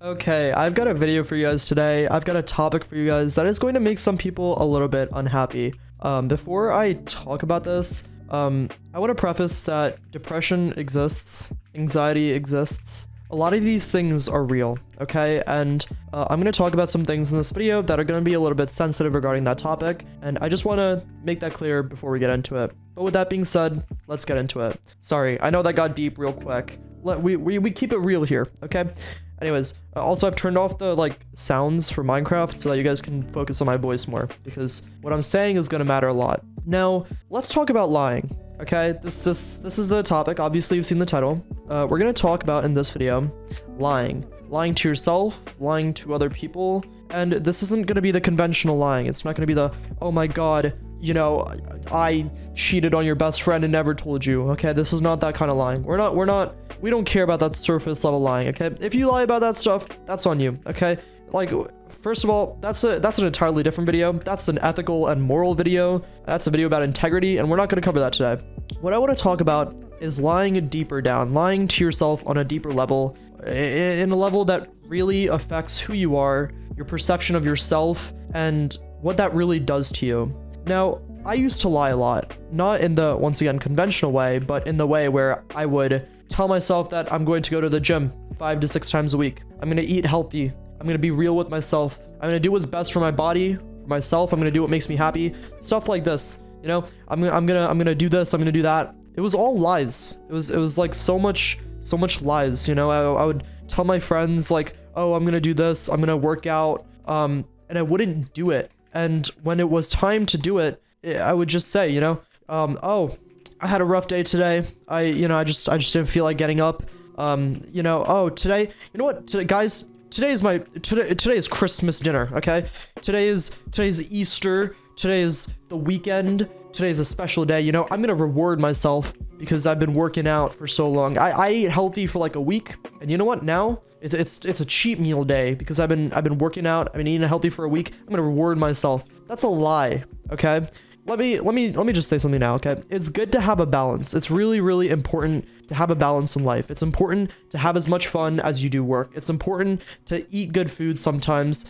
Okay, I've got a video for you guys today. I've got a topic for you guys that is going to make some people a little bit unhappy. Before I talk about this, I want to preface that depression exists, anxiety exists. A lot of these things are real, okay? And I'm going to talk about some things in this video that are going to be a little bit sensitive regarding that topic, and I just want to make that clear before we get into it. But with that being said, let's get into it. Sorry, I know that got deep real quick. We keep it real here, okay? Anyways, also I've turned off the sounds for Minecraft so that you guys can focus on my voice more, because what I'm saying is gonna matter a lot. Now, let's talk about lying. Okay, this is the topic. Obviously, you've seen the title. We're gonna talk about in this video lying to yourself, lying to other people, and this isn't gonna be the conventional lying. It's not gonna be the, oh my god, you know, I cheated on your best friend and never told you. Okay, this is not that kind of lying. We don't care about that surface level lying. Okay, if you lie about that stuff, that's on you. Okay, first of all, that's an entirely different video. That's an ethical and moral video. That's a video about integrity, and we're not going to cover that today. What I want to talk about is lying deeper down, lying to yourself on a deeper level, in a level that really affects who you are, your perception of yourself, and what that really does to you. Now, I used to lie a lot, not in the, once again, conventional way, but in the way where I would tell myself that I'm going to go to the gym 5 to 6 times a week. I'm going to eat healthy. I'm going to be real with myself. I'm going to do what's best for my body, for myself. I'm going to do what makes me happy. Stuff like this. You know, I'm going to do this. I'm going to do that. It was all lies. It was like so much lies, you know. I would tell my friends like, "Oh, I'm going to do this. I'm going to work out." And I wouldn't do it. And when it was time to do it, I would just say, you know, "Oh, I had a rough day today. I just didn't feel like getting up. You know, oh, today, you know what, today, guys, today is Christmas dinner, okay? Today's Easter. Today is the weekend. Today's a special day. You know, I'm gonna reward myself because I've been working out for so long. I ate healthy for like a week, and you know what? Now it's a cheat meal day because I've been working out. I've been eating healthy for a week. I'm gonna reward myself. That's a lie, okay? Let me just say something now, okay? It's good to have a balance. It's really, really important to have a balance in life. It's important to have as much fun as you do work. It's important to eat good food sometimes.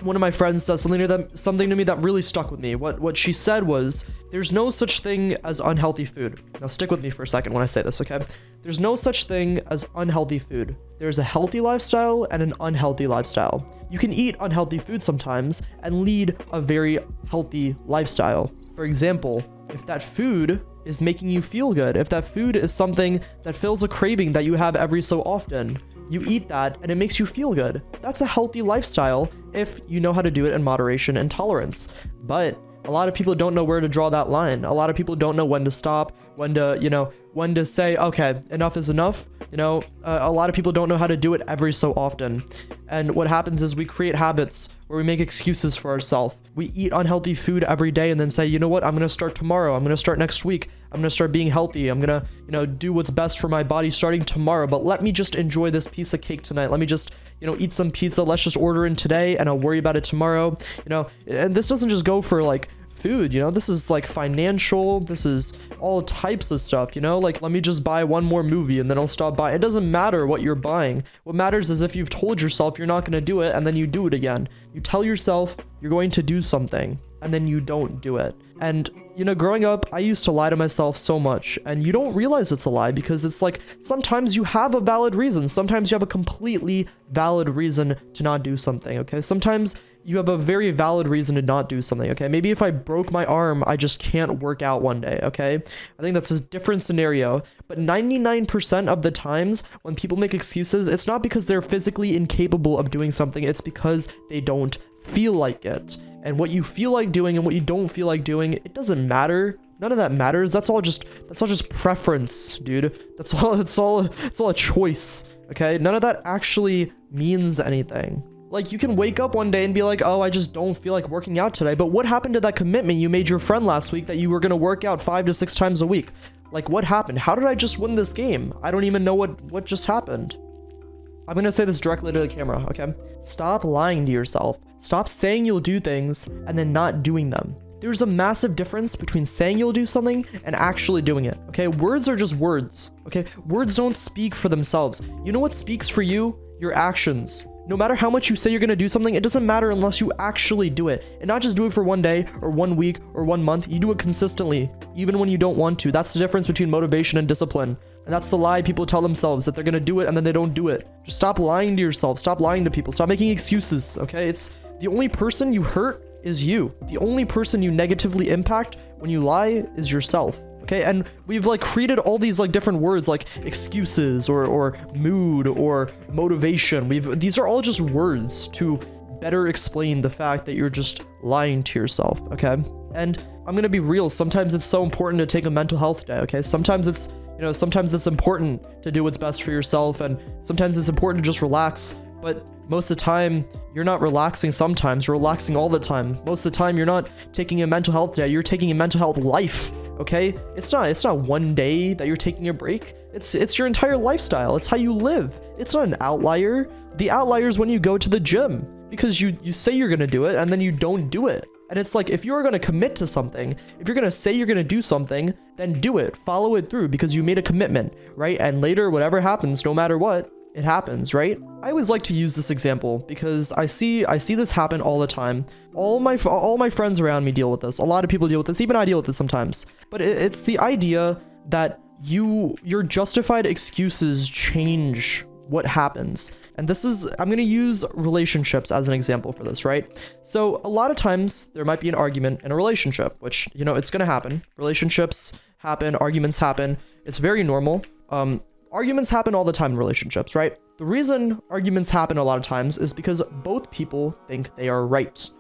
One of my friends said something to me that really stuck with me. What she said was, there's no such thing as unhealthy food. Now stick with me for a second when I say this, okay? There's no such thing as unhealthy food. There's a healthy lifestyle and an unhealthy lifestyle. You can eat unhealthy food sometimes and lead a very healthy lifestyle. For example, if that food is making you feel good, if that food is something that fills a craving that you have every so often, you eat that and it makes you feel good. That's a healthy lifestyle if you know how to do it in moderation and tolerance. But a lot of people don't know where to draw that line. A lot of people don't know when to stop, when to say, okay, enough is enough. You know, a lot of people don't know how to do it every so often. And what happens is we create habits where we make excuses for ourselves. We eat unhealthy food every day and then say, you know what, I'm going to start tomorrow. I'm going to start next week. I'm going to start being healthy. I'm going to, do what's best for my body starting tomorrow. But let me just enjoy this piece of cake tonight. Let me just, eat some pizza. Let's just order in today and I'll worry about it tomorrow. And this doesn't just go for food, this is financial, this is all types of stuff, let me just buy one more movie and then I'll stop buying. It doesn't matter what you're buying. What matters is if you've told yourself you're not going to do it and then you do it again. You tell yourself you're going to do something and then you don't do it. And growing up, I used to lie to myself so much, and you don't realize it's a lie because it's sometimes you have a valid reason. Sometimes you have a completely valid reason to not do something, okay? Sometimes you have a very valid reason to not do something, okay? Maybe if I broke my arm, I just can't work out one day, okay? I think that's a different scenario, but 99% of the times when people make excuses, it's not because they're physically incapable of doing something, it's because they don't feel like it. And what you feel like doing and what you don't feel like doing, it doesn't matter. None of that matters. That's all just preference, dude. It's all a choice, okay? None of that actually means anything. You can wake up one day and be like, oh, I just don't feel like working out today. But what happened to that commitment you made your friend last week that you were going to work out 5 to 6 times a week? What happened? How did I just win this game? I don't even know what just happened. I'm going to say this directly to the camera, okay? Stop lying to yourself. Stop saying you'll do things and then not doing them. There's a massive difference between saying you'll do something and actually doing it, okay? Words are just words, okay? Words don't speak for themselves. You know what speaks for you? your actions. No matter how much you say you're gonna do something, it doesn't matter unless you actually do it. And not just do it for one day or 1 week or 1 month. You do it consistently, even when you don't want to. That's the difference between motivation and discipline. And that's the lie people tell themselves, that they're gonna do it and then they don't do it. Just stop lying to yourself. Stop lying to people. Stop making excuses, okay? It's the only person you hurt is you. The only person you negatively impact when you lie is yourself. Okay, and we've like created all these like different words like excuses or mood or motivation. These are all just words to better explain the fact that you're just lying to yourself, okay? And I'm gonna be real, sometimes it's so important to take a mental health day, okay? Sometimes it's, you know, sometimes it's important to do what's best for yourself, and sometimes it's important to just relax. But most of the time, you're not relaxing sometimes, you're relaxing all the time. Most of the time, you're not taking a mental health day, you're taking a mental health life, okay? It's not one day that you're taking a break. It's your entire lifestyle. It's how you live. It's not an outlier. The outlier is when you go to the gym, because you say you're gonna do it and then you don't do it. And it's like, if you're gonna commit to something, if you're gonna say you're gonna do something, then do it, follow it through, because you made a commitment, right? And later, whatever happens, no matter what, it happens, right? I always like to use this example because I see this happen all the time. All my friends around me deal with this. A lot of people deal with this. Even I deal with this sometimes. But it's the idea that your justified excuses change what happens. And this is, I'm going to use relationships as an example for this, right? So a lot of times there might be an argument in a relationship, which, you know, it's going to happen. Relationships happen, arguments happen. It's very normal. Arguments happen all the time in relationships, right? The reason arguments happen a lot of times is because both people think they are right?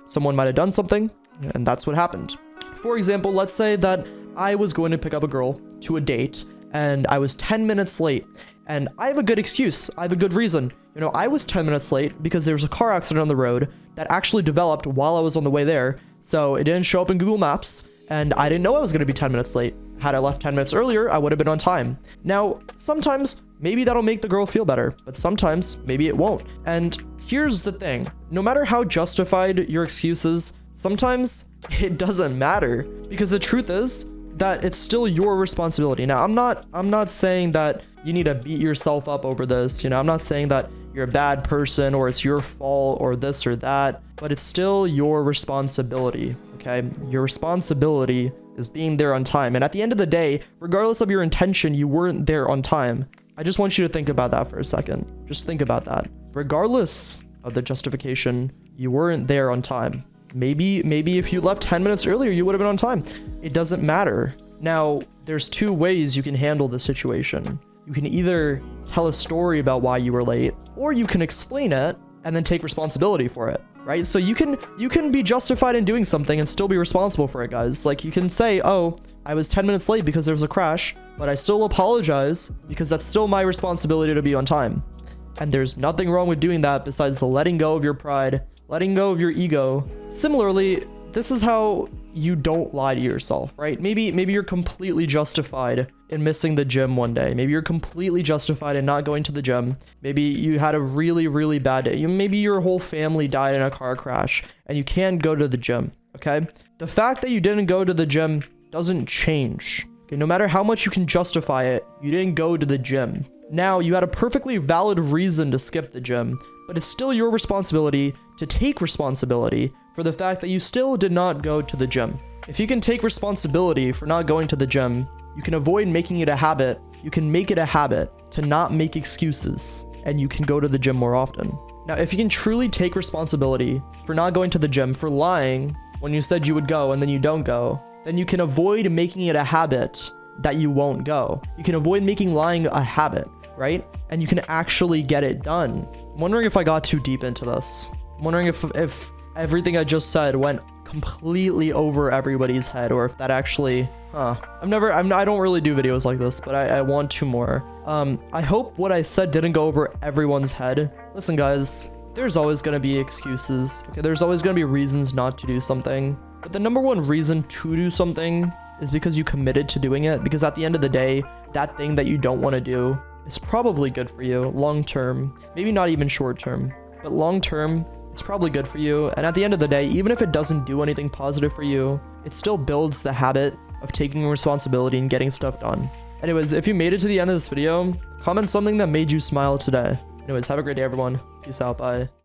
Someone might have done something, and that's what happened. For example, let's say that I was going to pick up a girl to a date, and I was 10 minutes late, and I have a good excuse. I have a good reason. You know, I was 10 minutes late because there was a car accident on the road that actually developed while I was on the way there, so it didn't show up in Google Maps, and I didn't know I was going to be 10 minutes late. Had I left 10 minutes earlier, I would have been on time. Now, sometimes maybe that'll make the girl feel better, but sometimes maybe it won't. And here's the thing, no matter how justified your excuses, sometimes it doesn't matter, because the truth is that it's still your responsibility. Now, I'm not saying that you need to beat yourself up over this. You know, I'm not saying that you're a bad person or it's your fault or this or that, but it's still your responsibility, okay? Your responsibility is being there on time. And at the end of the day, regardless of your intention, you weren't there on time. I just want you to think about that for a second. Just think about that. Regardless of the justification, you weren't there on time. Maybe if you left 10 minutes earlier, you would have been on time. It doesn't matter. Now, there's two ways you can handle the situation. You can either tell a story about why you were late, or you can explain it and then take responsibility for it, right? So you can be justified in doing something and still be responsible for it, guys. Like, you can say, oh, I was 10 minutes late because there was a crash, but I still apologize because that's still my responsibility to be on time. And there's nothing wrong with doing that besides the letting go of your pride, letting go of your ego. Similarly, this is how you don't lie to yourself, right? Maybe you're completely justified in missing the gym one day. Maybe you're completely justified in not going to the gym. Maybe you had a really, really bad day. Maybe your whole family died in a car crash and you can't go to the gym, okay? The fact that you didn't go to the gym doesn't change. Okay, no matter how much you can justify it, you didn't go to the gym. Now, you had a perfectly valid reason to skip the gym, but it's still your responsibility to take responsibility for the fact that you still did not go to the gym. If you can take responsibility for not going to the gym, you can avoid making it a habit. You can make it a habit to not make excuses, and you can go to the gym more often. Now, if you can truly take responsibility for not going to the gym, for lying when you said you would go and then you don't go, then you can avoid making it a habit that you won't go. You can avoid making lying a habit, right? And you can actually get it done. I'm wondering if I got too deep into this. I'm wondering if everything I just said went completely over everybody's head, or if that actually, I don't really do videos like this, but I want to more. I hope what I said didn't go over everyone's head. Listen, guys, there's always gonna be excuses. Okay, there's always gonna be reasons not to do something. But the number one reason to do something is because you committed to doing it. Because at the end of the day, that thing that you don't want to do is probably good for you long term. Maybe not even short term, but long term, it's probably good for you. And at the end of the day, even if it doesn't do anything positive for you, it still builds the habit of taking responsibility and getting stuff done. Anyways, if you made it to the end of this video, comment something that made you smile today. Anyways, have a great day, everyone. Peace out. Bye.